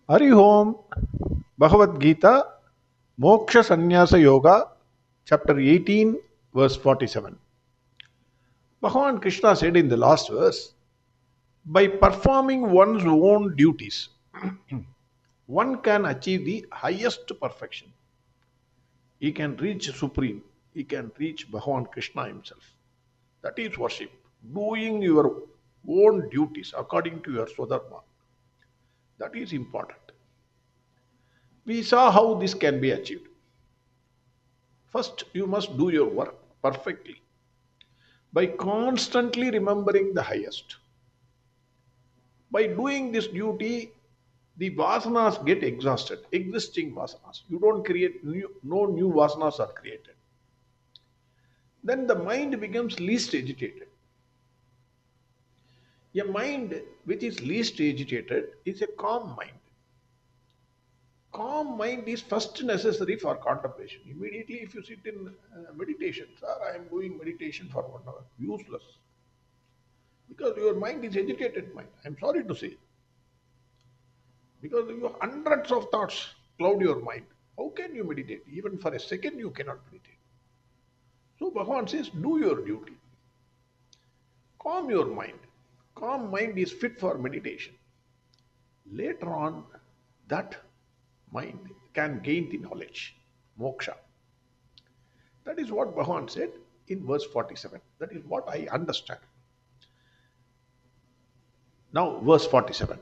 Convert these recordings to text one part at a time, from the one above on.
Hari Om, Bhagavad Gita, Moksha Sannyasa Yoga, chapter 18, verse 47. Bhagavan Krishna said in the last verse, by performing one's own duties, one can achieve the highest perfection. He can reach Supreme. He can reach Bhagavan Krishna himself. That is worship. Doing your own duties according to your Swadharma. That is important. We saw how this can be achieved. First, you must do your work perfectly by constantly remembering the highest. By doing this duty, the vasanas get exhausted, existing vasanas. You don't create no new vasanas are created. Then the mind becomes least agitated. A mind which is least agitated is a calm mind. Calm mind is first necessary for contemplation. Immediately, if you sit in meditation, sir, I am doing meditation for 1 hour, useless. Because your mind is agitated mind. I am sorry to say. Because you hundreds of thoughts cloud your mind. How can you meditate? Even for a second you cannot meditate. So Bhagavan says, do your duty. Calm your mind. Calm mind is fit for meditation. Later on, that mind can gain the knowledge, moksha. That is what Bhagavan said in verse 47. That is what I understand. Now, verse 47.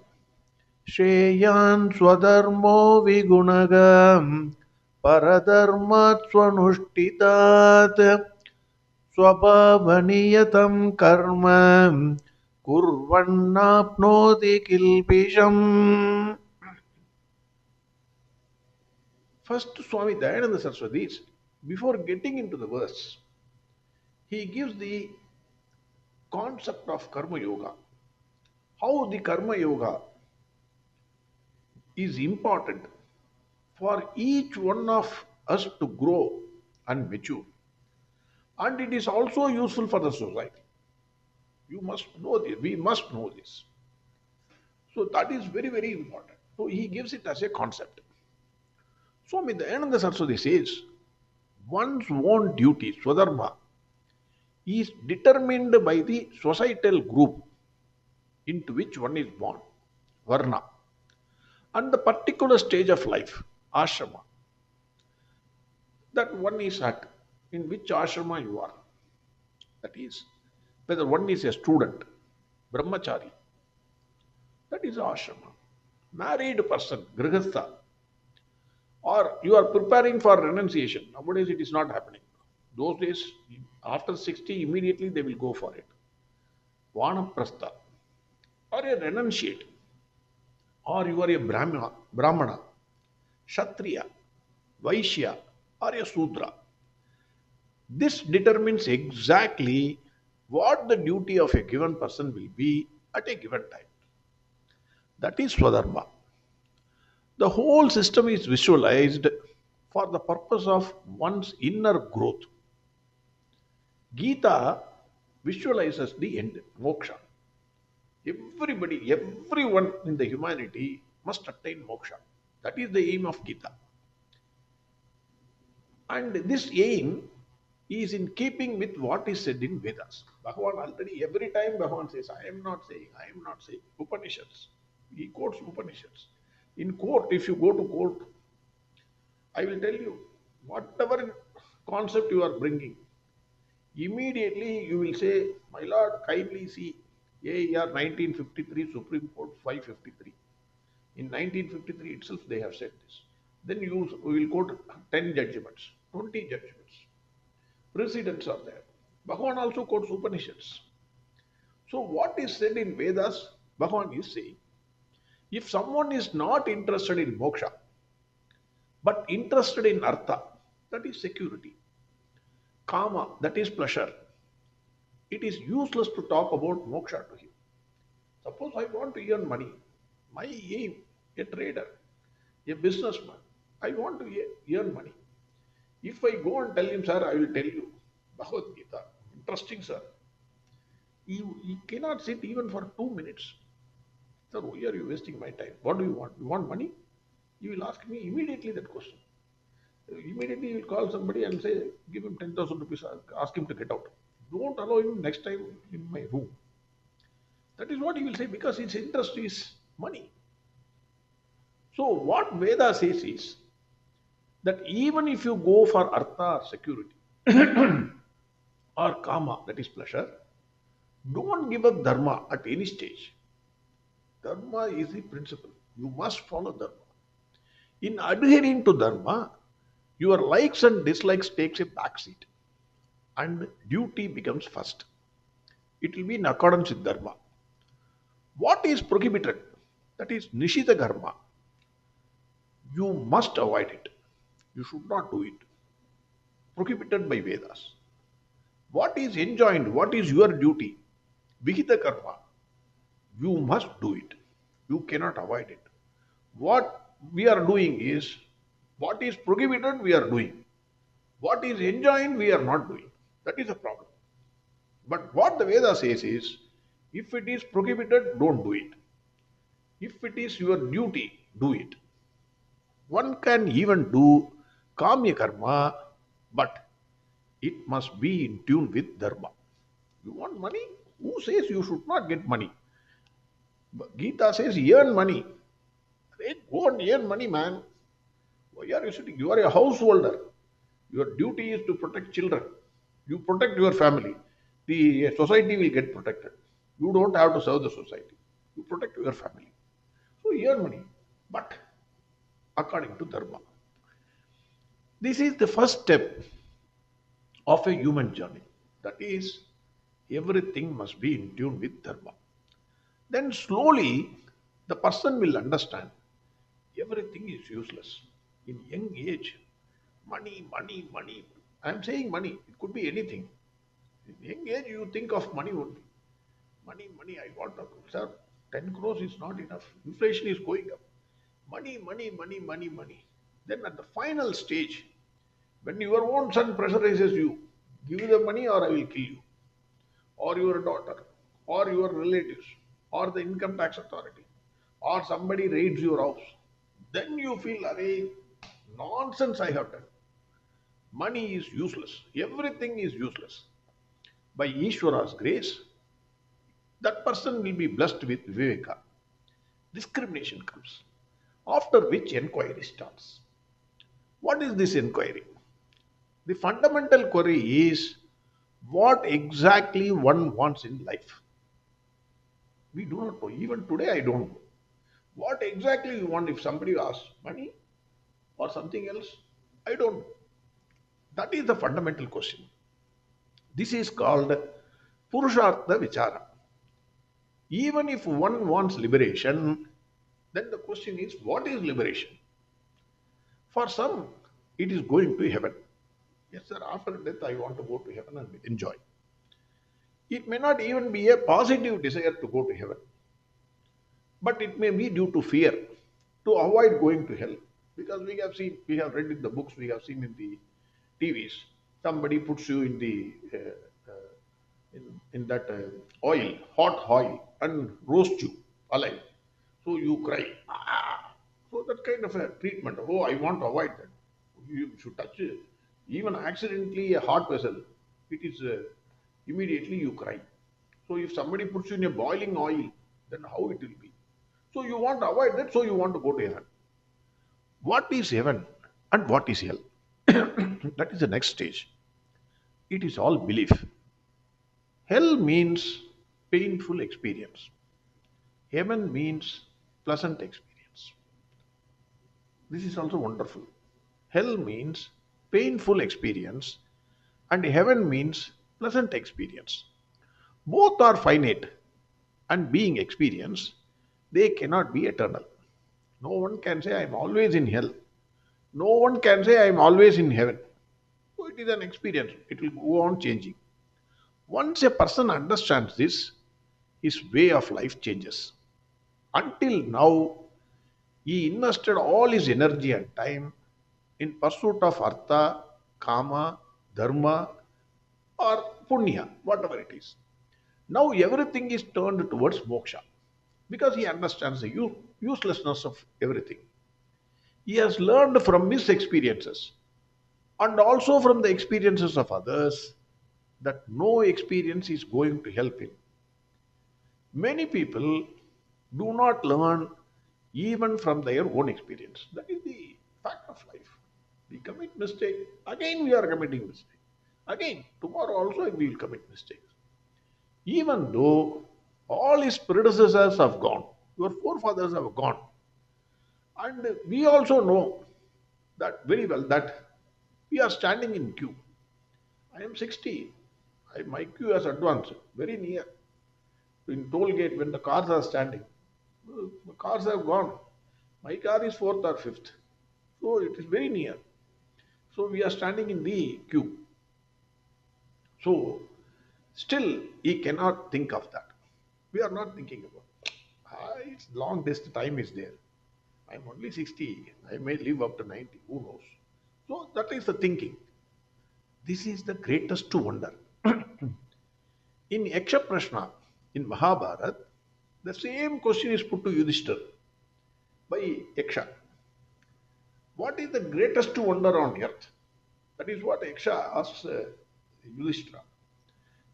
Shreyan swadharmo vigunagam paradharmat swanushtitat swabhavaniyatam karma kurvannapnoti kilpisham. First, Swami Dayananda Saraswati, before getting into the verse, he gives the concept of karma yoga. How the karma yoga is important for each one of us to grow and mature. And it is also useful for the society. You must know this. We must know this. So that is very, very important. So he gives it as a concept. So Dayananda Saraswati says, one's own duty, Swadharma, is determined by the societal group into which one is born, Varna, and the particular stage of life, Ashrama, that one is at, in which Ashrama you are. That is, whether one is a student, Brahmachari, that is Ashrama. Married person, Grihastha, or you are preparing for renunciation. Nowadays it is not happening. Those days, after 60, immediately they will go for it. Vanaprastha, or a renunciate, or you are a Brahmana, Kshatriya, Vaishya, or a Sudra. This determines exactly what the duty of a given person will be at a given time. That is Swadharma. The whole system is visualized for the purpose of one's inner growth. Gita visualizes the end, moksha. Everybody, everyone in the humanity must attain moksha. That is the aim of Gita. And this aim is in keeping with what is said in Vedas. Bhagavan already, every time Bhagavan says, I am not saying, Upanishads. He quotes Upanishads. In court, if you go to court, I will tell you, whatever concept you are bringing, immediately you will say, my lord, kindly see AER 1953 Supreme Court 553. In 1953 itself they have said this. Then we will quote 10 judgments, 20 judgments. Precedents are there. Bhagavan also quotes Upanishads. So what is said in Vedas, Bhagavan is saying, if someone is not interested in moksha, but interested in artha, that is security, kama, that is pleasure, it is useless to talk about moksha to him. Suppose I want to earn money, my aim, a trader, a businessman, I want to earn money. If I go and tell him, sir, I will tell you, Bhagavad Gita, interesting, sir. He cannot sit even for 2 minutes. Sir, why are you wasting my time? What do you want? You want money? You will ask me immediately that question. Immediately you will call somebody and say, give him 10,000 rupees, ask him to get out. Don't allow him next time in my room. That is what he will say because his interest is money. So what Veda says is that even if you go for artha or security or kama, that is pleasure, don't give up dharma at any stage. Dharma is the principle. You must follow dharma. In adhering to dharma, your likes and dislikes takes a back seat and duty becomes first. It will be in accordance with dharma. What is prohibited? That is nishita karma. You must avoid it. You should not do it. Prohibited by Vedas. What is enjoined? What is your duty? Vihita karma. You must do it. You cannot avoid it. What we are doing is, what is prohibited, we are doing. What is enjoined, we are not doing. That is the problem. But what the Veda says is, if it is prohibited, don't do it. If it is your duty, do it. One can even do kamya karma, but it must be in tune with dharma. You want money? Who says you should not get money? But Gita says earn money. Hey, go and earn money, man. Why are you sitting? You are a householder. Your duty is to protect children. You protect your family. The society will get protected. You don't have to serve the society. You protect your family. So earn money, but according to dharma. This is the first step of a human journey. That is, everything must be in tune with dharma. Then slowly the person will understand everything is useless. In young age, money, money, money. I am saying money, it could be anything. In young age, you think of money only. Money, money, I want to, sir, 10 crores is not enough. Inflation is going up. Money, money, money, money, money. Then at the final stage, when your own son pressurizes you, give the money or I will kill you, or your daughter, or your relatives, or the income tax authority, or somebody raids your house, then you feel, array, nonsense I have done. Money is useless. Everything is useless. By Ishvara's grace, that person will be blessed with Viveka. Discrimination comes. After which inquiry starts. What is this inquiry? The fundamental query is what exactly one wants in life. We do not know. Even today, I don't know. What exactly you want if somebody asks money or something else? I don't know. That is the fundamental question. This is called Purushartha Vichara. Even if one wants liberation, then the question is what is liberation? For some, it is going to heaven. Yes, sir, after death, I want to go to heaven and enjoy. It may not even be a positive desire to go to heaven, but it may be due to fear to avoid going to hell. Because we have seen, we have read in the books, we have seen in the TVs, somebody puts you in the in that oil, hot oil, and roast you alive. So you cry. Ah. So that kind of a treatment. Oh, I want to avoid that. You should touch it. Even accidentally a heart vessel, it is immediately you cry. So if somebody puts you in a boiling oil, then how it will be? So you want to avoid that, so you want to go to heaven. What is heaven and what is hell? That is the next stage. It is all belief. Hell means painful experience. Heaven means pleasant experience. This is also wonderful. Hell means painful experience, and heaven means pleasant experience. Both are finite, and being experience, they cannot be eternal. No one can say, I am always in hell. No one can say, I am always in heaven. So it is an experience, it will go on changing. Once a person understands this, his way of life changes. Until now, he invested all his energy and time in pursuit of artha, kama, dharma, or punya, whatever it is. Now everything is turned towards moksha. because he understands the uselessness of everything. He has learned from his experiences and also from the experiences of others that no experience is going to help him. Many people do not learn even from their own experience. That is the fact of life. We commit mistake. Again, we are committing mistake. Again, tomorrow also we will commit mistakes. Even though all his predecessors have gone, your forefathers have gone, and we also know that very well that we are standing in queue. I am 60. My queue has advanced very near in toll gate when the cars are standing. The cars have gone. My car is fourth or fifth. So it is very near. So we are standing in the queue. So still he cannot think of that. We are not thinking about. It's long distance time is there. I'm only 60. I may live up to 90. Who knows? So that is the thinking. This is the greatest wonder. In Yaksha Prashna, in Mahabharata, the same question is put to Yudhishthir by Yaksha. What is the greatest wonder on earth? That is what Yaksha asks Yudhishthira.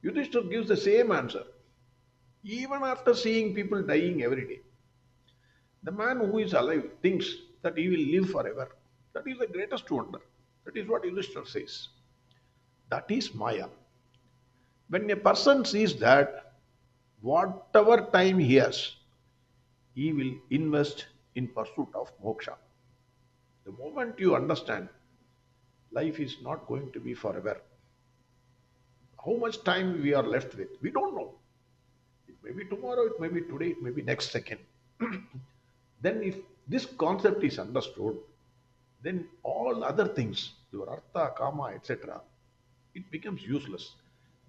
Yudhishthira gives the same answer. Even after seeing people dying every day, the man who is alive thinks that he will live forever. That is the greatest wonder. That is what Yudhishthira says. That is Maya. When a person sees that, whatever time he has, he will invest in pursuit of moksha. The moment you understand life is not going to be forever, how much time we are left with, we don't know. It may be tomorrow, it may be today, it may be next second. Then, if this concept is understood, then all other things, your artha, kama, etc., it becomes useless.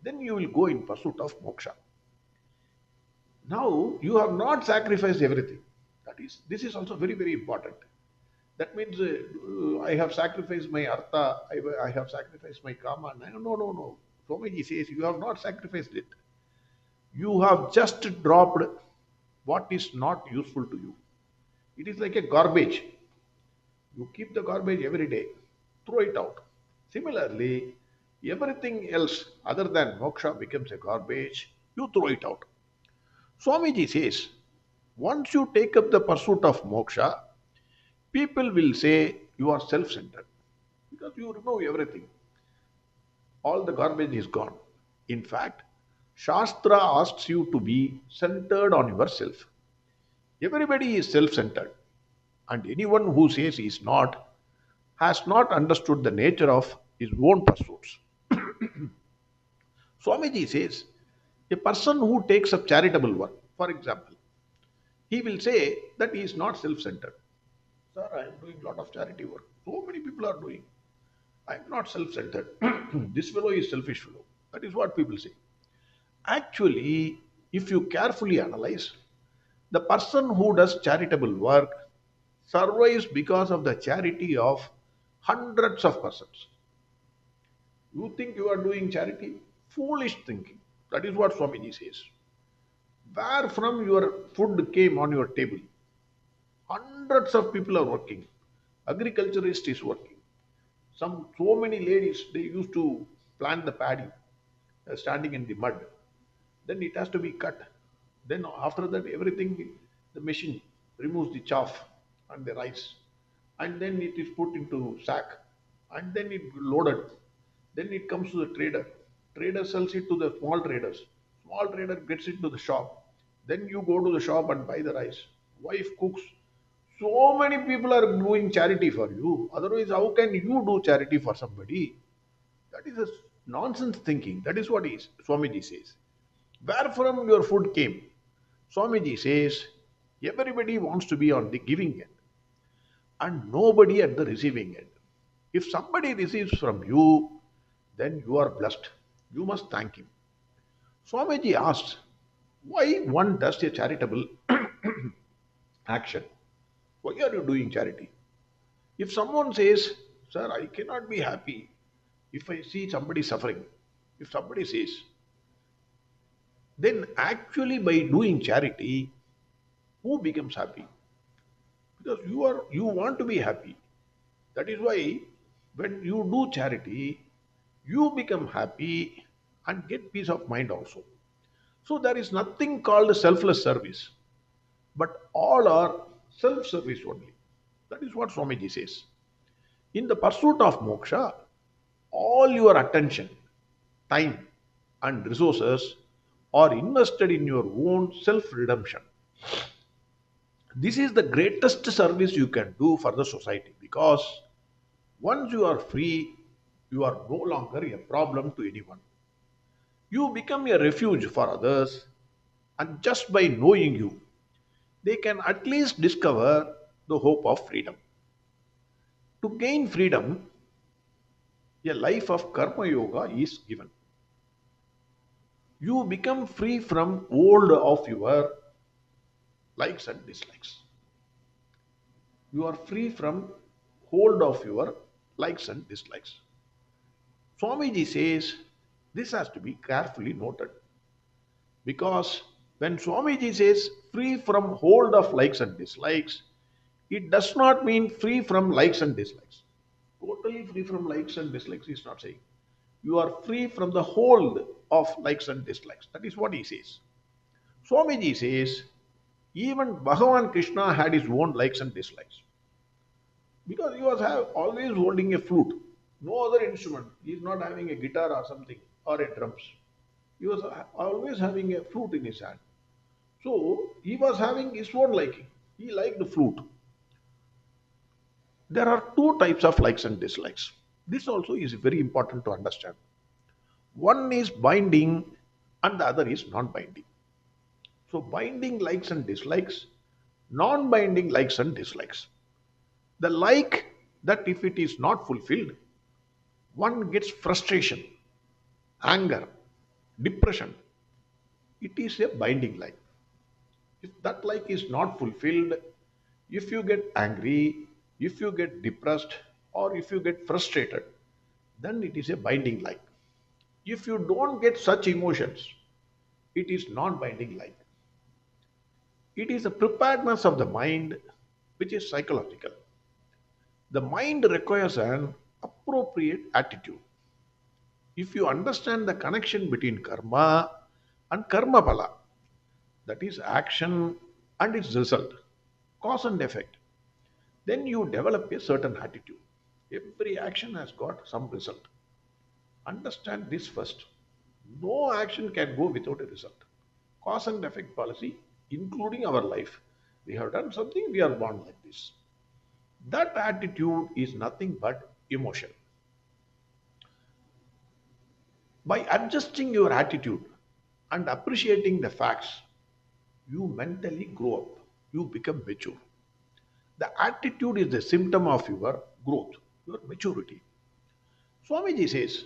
Then you will go in pursuit of moksha. Now you have not sacrificed everything. That is, this is also very, very important. That means I have sacrificed my artha, I have sacrificed my kama. No, no, no, no. Swamiji says you have not sacrificed it. You have just dropped what is not useful to you. It is like a garbage. You keep the garbage every day, throw it out. Similarly, everything else other than moksha becomes a garbage, you throw it out. Swamiji says, once you take up the pursuit of moksha, people will say you are self centered because you remove everything. All the garbage is gone. In fact, Shastra asks you to be centered on yourself. Everybody is self centered, and anyone who says he is not has not understood the nature of his own pursuits. Swamiji says, a person who takes up charitable work, for example, he will say that he is not self centered. Sir, I am doing a lot of charity work. So many people are doing. I am not self centered. This fellow is selfish fellow. That is what people say. Actually, if you carefully analyze, the person who does charitable work survives because of the charity of hundreds of persons. You think you are doing charity? Foolish thinking. That is what Swamiji says. Where from your food came on your table? Hundreds of people are working. Agriculturist is working. So many ladies they used to plant the paddy, standing in the mud. Then it has to be cut. Then after that, everything the machine removes the chaff and the rice, and then it is put into sack, and then it loaded. Then it comes to the trader. Trader sells it to the small traders. Small trader gets it to the shop. Then you go to the shop and buy the rice. Wife cooks. So many people are doing charity for you. Otherwise, how can you do charity for somebody? That is a nonsense thinking. That is what is Swamiji says. Where from your food came? Swamiji says everybody wants to be on the giving end and nobody at the receiving end. If somebody receives from you, then you are blessed. You must thank him. Swamiji asks, why one does a charitable action? Why are you doing charity? If someone says, sir, I cannot be happy if I see somebody suffering, if somebody says, then actually by doing charity, Who becomes happy? Because you want to be happy. That is why when you do charity, you become happy and get peace of mind also. So there is nothing called selfless service, but all are self-service only. That is what Swamiji says. In the pursuit of moksha, all your attention, time, and resources are invested in your own self-redemption. This is the greatest service you can do for the society because once you are free, you are no longer a problem to anyone. You become a refuge for others, and just by knowing you, they can at least discover the hope of freedom. To gain freedom, a life of karma yoga is given. You become free from old of your likes and dislikes. You are free from hold of your likes and dislikes. Swamiji says this has to be carefully noted because when Swamiji says free from hold of likes and dislikes, it does not mean free from likes and dislikes. Totally free from likes and dislikes is not saying. You are free from the hold of likes and dislikes. That is what he says. Swamiji says even Bhagavan Krishna had his own likes and dislikes because he was always holding a flute, no other instrument. He is not having a guitar or something or a drums. He was always having a flute in his hand. So he was having his own liking. He liked the flute. There are two types of likes and dislikes. This also is very important to understand. One is binding and the other is non binding. So, binding likes and dislikes, non binding likes and dislikes. The like that if it is not fulfilled, one gets frustration, anger, depression. It is a binding like. If that like is not fulfilled, if you get angry, if you get depressed, or if you get frustrated, then it is a binding like. If you don't get such emotions, it is non binding like. It is a preparedness of the mind which is psychological. The mind requires an appropriate attitude. If you understand the connection between karma and karma pala, that is action and its result, cause and effect, then you develop a certain attitude. Every action has got some result. Understand this first. No action can go without a result. Cause and effect policy, including our life. We have done something, we are born like this. That attitude is nothing but emotion. By adjusting your attitude and appreciating the facts, you mentally grow up. You become mature. The attitude is the symptom of your growth, your maturity. Swamiji says,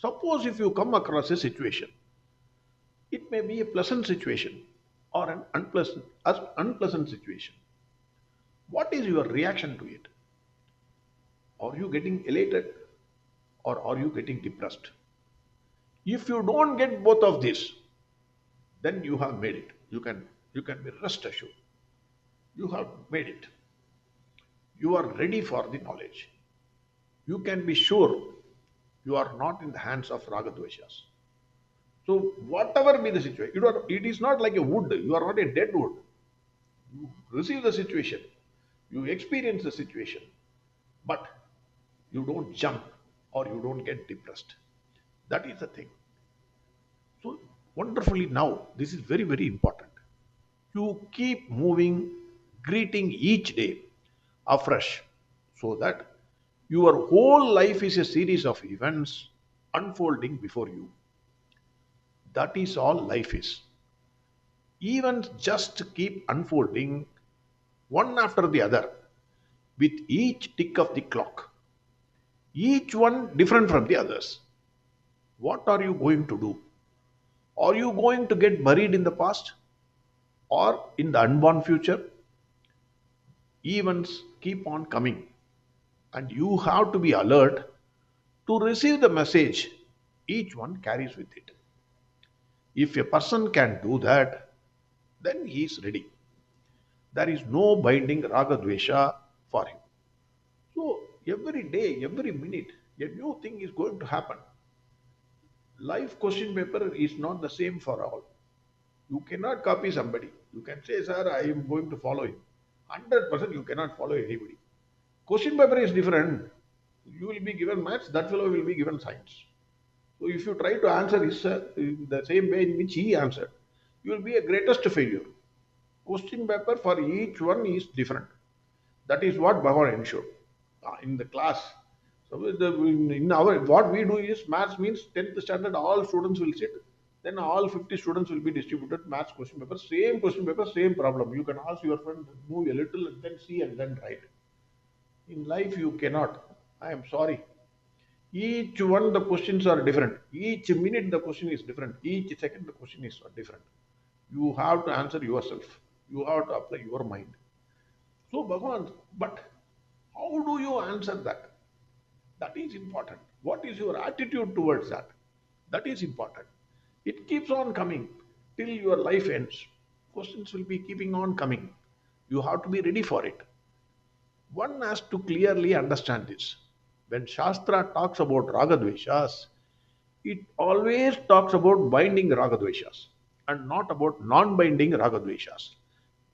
suppose if you come across a situation, it may be a pleasant situation or an unpleasant situation. What is your reaction to it? Are you getting elated or are you getting depressed? If you don't get both of this, then you have made it. You can be rest assured. You have made it. You are ready for the knowledge. You can be sure you are not in the hands of ragadveshas. So whatever be the situation, it is not like a wood. You are not a dead wood. You receive the situation, you experience the situation, but you don't jump or you don't get depressed. That is the thing. So wonderfully now, this is very, very important. You keep moving, greeting each day afresh so that your whole life is a series of events unfolding before you. That is all life is. Events just keep unfolding one after the other with each tick of the clock, each one different from the others. What are you going to do? Are you going to get buried in the past or in the unborn future? Events keep on coming, and you have to be alert to receive the message each one carries with it. If a person can do that, then he is ready. There is no binding raga dvesha for him. So every day, every minute, a new thing is going to happen. Life question paper is not the same for all. You cannot copy somebody. You can say, sir, I am going to follow him. 100% you cannot follow anybody. Question paper is different. You will be given maths, that fellow will be given science. So if you try to answer his, in the same way in which he answered, you will be a greatest failure. Question paper for each one is different. That is what Bhagavan ensured in the class. So in our what we do is maths means 10th standard all students will sit. Then all 50 students will be distributed maths question paper, same problem. You can ask your friend move a little and then see and then write. In life you cannot. I am sorry. Each one the questions are different. Each minute the question is different. Each second the question is different. You have to answer yourself. You have to apply your mind. So Bhagavan, but how do you answer that? That is important. What is your attitude towards that? That is important. It keeps on coming till your life ends. Questions will be keeping on coming. You have to be ready for it. One has to clearly understand this. When Shastra talks about ragadveshas, it always talks about binding ragadveshas and not about non-binding ragadveshas.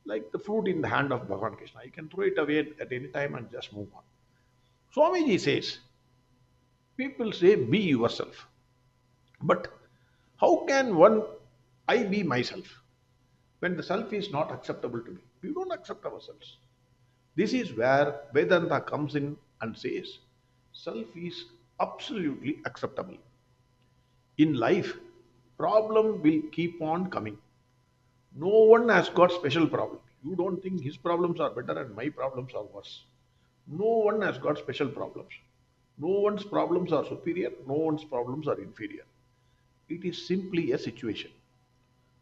Like the fruit in the hand of Bhagavan Krishna. You can throw it away at any time and just move on. Swamiji says, people say, be yourself. But how can one, I be myself, when the self is not acceptable to me? We don't accept ourselves. This is where Vedanta comes in and says, self is absolutely acceptable. In life, problem will keep on coming. No one has got special problem. You don't think his problems are better and my problems are worse. No one has got special problems. No one's problems are superior, no one's problems are inferior. It is simply a situation.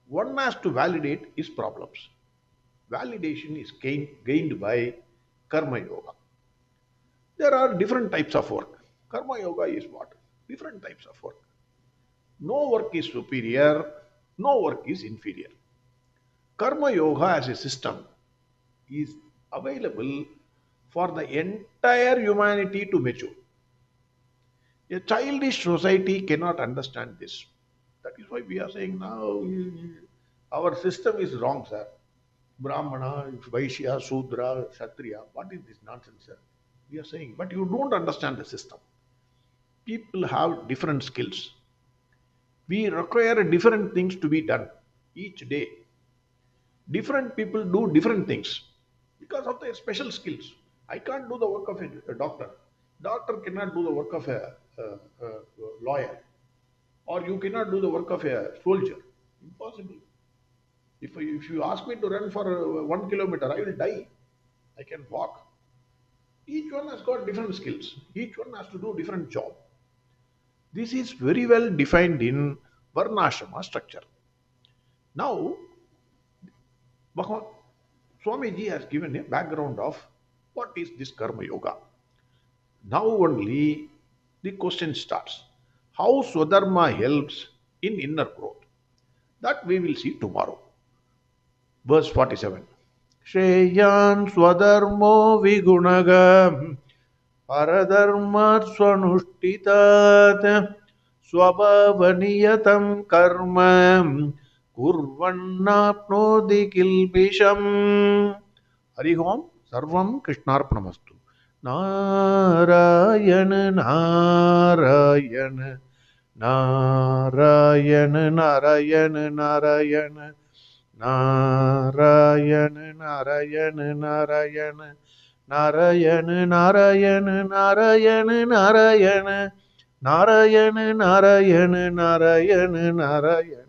One has to validate his problems. Validation is gained by karma yoga. There are different types of work. Karma yoga is what? Different types of work. No work is superior, no work is inferior. Karma yoga as a system is available for the entire humanity to mature. A childish society cannot understand this. That is why we are saying now our system is wrong, sir. Brahmana, Vaishya, Sudra, Kshatriya. What is this nonsense, sir? We are saying, but you don't understand the system. People have different skills. We require different things to be done each day. Different people do different things because of their special skills. I can't do the work of a doctor. Doctor cannot do the work of a lawyer. Or you cannot do the work of a soldier. Impossible. If you ask me to run for 1 kilometer, I will die. I can walk. Each one has got different skills. Each one has to do different job. This is very well defined in Varnashrama structure. Now, Bhagavan Swamiji has given a background of what is this Karma Yoga. Now only the question starts. How Swadharma helps in inner growth. That we will see tomorrow. Verse 47. Shreyan Swadharmo Vigunaga Paradharma Swanushtitat Swabhavaniyatam Karma Kurvannapnodi Kilbisham. Hari Om Sarvam Krishnarpanamastu. Narayana Narayana Narayana Narayana Narayana Narayana Narayana Narayana Narayana Narayana Narayana Narayana Narayana Narayana Narayana Narayana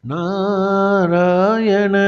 Narayana